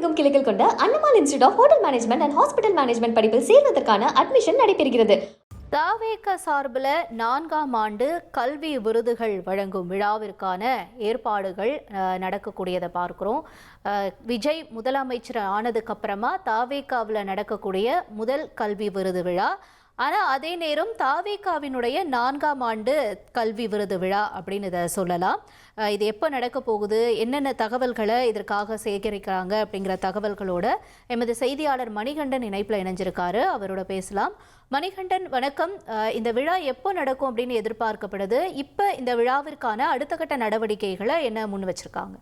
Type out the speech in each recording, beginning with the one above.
தமிழகமெங்கும் கிளைகள் கொண்ட Annamal institute of hotel management and hospital management படிப்பில் சேர்வதற்கான அட்மிஷன் நடைபெறுகிறது. தவேக சார்பில் 4ஆம் ஆண்டு கல்வி விருதுகள் வழங்கும் விழாவிற்கான ஏற்பாடுகள் நடக்கக்கூடியதை பார்க்குறோம். விஜய் முதலமைச்சர் ஆனதுக்கு அப்புறமா தவேகாவில் நடக்கக்கூடிய முதல் கல்வி விருது விழா. ஆனால் அதே நேரம் தவேகாவினுடைய 4ஆம் ஆண்டு கல்வி விருது விழா அப்படின்னு இதை சொல்லலாம். இது எப்போ நடக்க போகுது, என்னென்ன தகவல்களை இதற்காக சேகரிக்கிறாங்க அப்படிங்கிற தகவல்களோட எமது செய்தியாளர் மணிகண்டன் இணைப்பில் இணைஞ்சிருக்காரு. அவரோட பேசலாம். மணிகண்டன் வணக்கம். இந்த விழா எப்போ நடக்கும் அப்படின்னு எதிர்பார்க்கப்படுது? இப்போ இந்த விழாவிற்கான அடுத்த கட்ட நடவடிக்கைகளை என்ன முன் வச்சிருக்காங்க?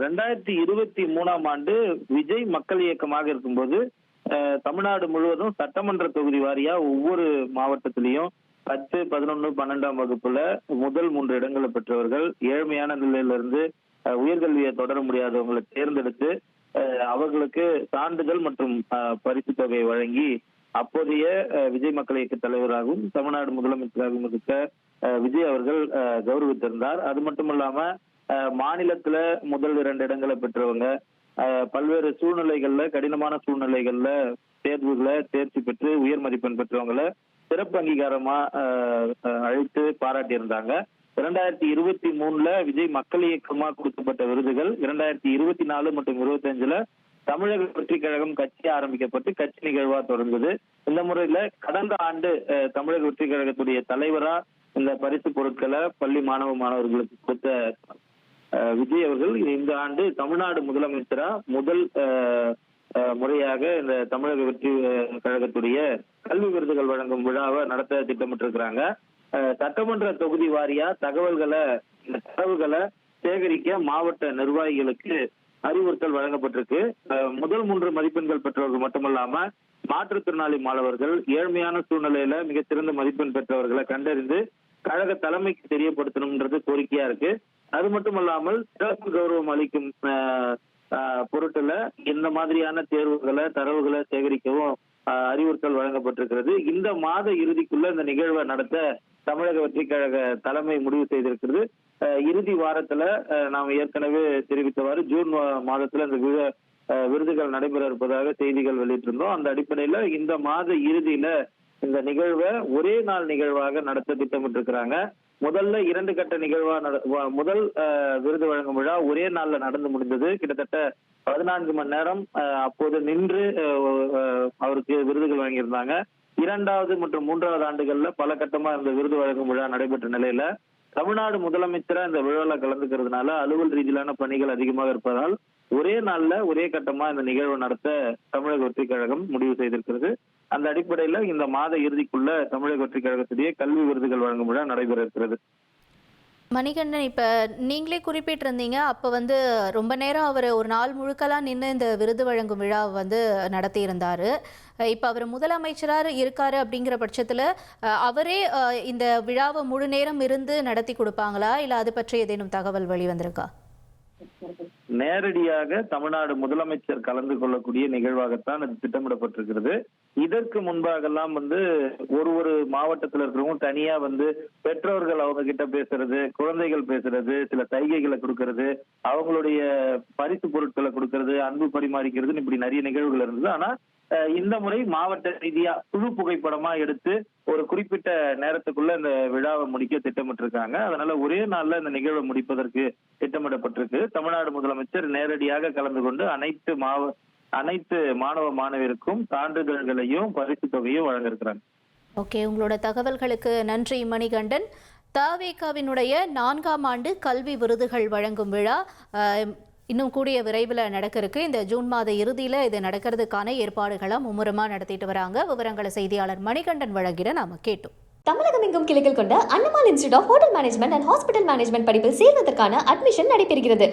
2023ஆம் ஆண்டு விஜய் மக்கள் இயக்கமாக இருக்கும்போது தமிழ்நாடு முழுவதும் சட்டமன்ற தொகுதி வாரியா ஒவ்வொரு மாவட்டத்திலையும் 10, 11, 12ஆம் வகுப்புல முதல் 3 இடங்களை பெற்றவர்கள், ஏழ்மையான நிலையிலிருந்து உயர்கல்வியை தொடர முடியாதவங்களை தேர்ந்தெடுத்து அவர்களுக்கு சான்றிதழ் மற்றும் பரிசு தொகையை வழங்கி அப்போதைய விஜய் மக்கள் இயக்க தலைவராகவும் தமிழ்நாடு முதலமைச்சராகவும் இருக்க விஜய் அவர்கள் கௌரவித்திருந்தார். அது மட்டும் இல்லாம மாநிலத்துல முதல் 2 இடங்களை பெற்றவங்க, பல்வேறு சூழ்நிலைகள்ல, கடினமான சூழ்நிலைகள்ல தேர்வுகளை தேர்ச்சி பெற்று உயர் மதிப்பெண் பெற்றவங்களை சிறப்பு அங்கீகாரமா அழைத்து பாராட்டியிருந்தாங்க. 2023ல விஜய் மக்கள் இயக்கமா கொடுக்கப்பட்ட விருதுகள் 2024 மற்றும் 25ல தமிழக வெற்றி கழகம் கட்சி ஆரம்பிக்கப்பட்டு கட்சி நிகழ்வா தொடர்ந்தது. இந்த முறையில கடந்த ஆண்டு தமிழக வெற்றி கழகத்துடைய தலைவரா இந்த பரிசு பொருட்களை பள்ளி மாணவர்களுக்கு கொடுத்த விஜய் அவர்கள் இந்த ஆண்டு தமிழ்நாடு முதலமைச்சரா முதல் முறையாக இந்த தமிழக வெற்றி கழகத்துடைய கல்வி விருதுகள் வழங்கும் விழாவை நடத்த திட்டமிட்டிருக்கிறாங்க. சட்டமன்ற தொகுதி வாரியா தரவுகளை சேகரிக்க மாவட்ட நிர்வாகிகளுக்கு அறிவுறுத்தல் வழங்கப்பட்டிருக்கு. முதல் 3 மதிப்பெண்கள் பெற்றவர்கள் மட்டுமல்லாம மாற்றுத்திறனாளி மாணவர்கள், ஏழ்மையான சூழ்நிலையில மிகச்சிறந்த மதிப்பெண் பெற்றவர்களை கண்டறிந்து கழக தலைமைக்கு தெரியப்படுத்தணும்ன்றது கோரிக்கையா இருக்கு. அது மட்டுமல்லாமல் சிறப்பு கௌரவம் அளிக்கும் பொருட்டுல இந்த மாதிரியான தேர்வுகளை தரவுகளை சேகரிக்கவும் அறிவுறுத்தல் வழங்கப்பட்டிருக்கிறது. இந்த மாத இறுதிக்குள்ள இந்த நிகழ்வை நடத்த தமிழக வெற்றி கழக தலைமை முடிவு செய்திருக்கிறது. இறுதி வாரத்துல நாம் ஏற்கனவே தெரிவித்தவாறு ஜூன் மாதத்துல இந்த விருதுகள் நடைபெற இருப்பதாக செய்திகள் வெளியிட்டிருந்தோம். அந்த அடிப்படையில இந்த மாத இறுதியில இந்த நிகழ்வை ஒரே நாள் நிகழ்வாக நடத்த திட்டமிட்டிருக்கிறாங்க. முதல்ல 2 கட்ட நிகழ்வா முதல் விருது வழங்கும் விழா ஒரே நாள்ல நடந்து முடிந்தது. கிட்டத்தட்ட 14 மணி நேரம் அப்போது நின்று அவருக்கு விருதுகள் வழங்கியிருந்தாங்க. 2வது மற்றும் 3வது ஆண்டுகள்ல பல கட்டமா இந்த விருது வழங்கும் விழா நடைபெற்ற நிலையில தமிழ்நாடு முதலமைச்சரா இந்த விழால கலந்துக்கிறதுனால அலுவல் ரீதியிலான பணிகள் அதிகமாக இருப்பதால் ஒரே நாள்ல ஒரே கட்டமா இந்த நிகழ்வு நடத்த தமிழக வெற்றி கழகம் முடிவு செய்திருக்கிறது. அந்த அடிப்படையில இந்த மாத இறுதிக்குள்ள தமிழக வெற்றி கழகத்துடைய கல்வி விருதுகள் வழங்கும் விழா நடைபெற இருக்கிறது. மணிகண்டன், இப்ப நீங்களே குறிப்பிட்டிருந்தீங்க, அப்ப ரொம்ப நேரம் அவர் ஒரு நாள் முழுக்கலாம் நின்று இந்த விருது வழங்கும் விழாவை நடத்தி இருந்தாரு. இப்ப அவர் முதலமைச்சராக இருக்காரு அப்படிங்கிற பட்சத்துல அவரே இந்த விழாவை முழு நேரம் இருந்து நடத்தி கொடுப்பாங்களா, இல்ல அது பற்றி ஏதேனும் தகவல் வெளிவந்திருக்கா? நேரடியாக தமிழ்நாடு முதலமைச்சர் கலந்து கொள்ளக்கூடிய நிகழ்வாகத்தான் அது திட்டமிடப்பட்டிருக்கிறது. இதற்கு முன்பாகலாம் ஒரு மாவட்டத்தில் இருக்கிறவங்க தனியா பெற்றோர்கள் அவங்க கிட்ட பேசுறது, குழந்தைகள் பேசுறது, சில சைகைகளை கொடுக்கறது, அவங்களுடைய பரிசு பொருட்களை கொடுக்கறது, அன்பு பரிமாறிக்கிறதுன்னு இப்படி நிறைய நிகழ்வுகள் இருந்தது. ஆனா இந்த முறை மாவட்ட ரீதியா குழு புகைப்படமா எடுத்து ஒரு குறிப்பிட்ட நேரத்துக்குள்ள இந்த விழாவை முடிக்க திட்டமிட்டிருக்காங்க. அதனால ஒரே நாள்ல இந்த நிகழ்வை முடிப்பதற்கு திட்டமிடப்பட்டிருக்கு. தமிழ்நாடு முதலமைச்சர் நேரடியாக கலந்து கொண்டு அனைத்து மாணவ மாணவியருக்கும் சான்றிதழ்களையும் பரிசு தொகையும் வழங்க இருக்கிறாங்க. ஓகே, உங்களோட தகவல்களுக்கு நன்றி மணிகண்டன். தவேகாவினுடைய 4ஆம் ஆண்டு கல்வி விருதுகள் வழங்கும் விழா இன்னும் கூடிய விரைவில் நடக்க இருக்கு. இந்த ஜூன் மாத இறுதியில் இது நடக்கிறதுக்கான ஏற்பாடுகளை மும்முரமா நடத்திட்டு வராங்க. விவரங்களை செய்தியாளர் மணிகண்டன் வழங்கிட நாம கேட்டோம். தமிழகமெங்கும் கிளைகள் கொண்ட Annamal institute of hotel management and hospital management படிப்பில் சேர்வதற்கான அட்மிஷன் நடைபெறுகிறது.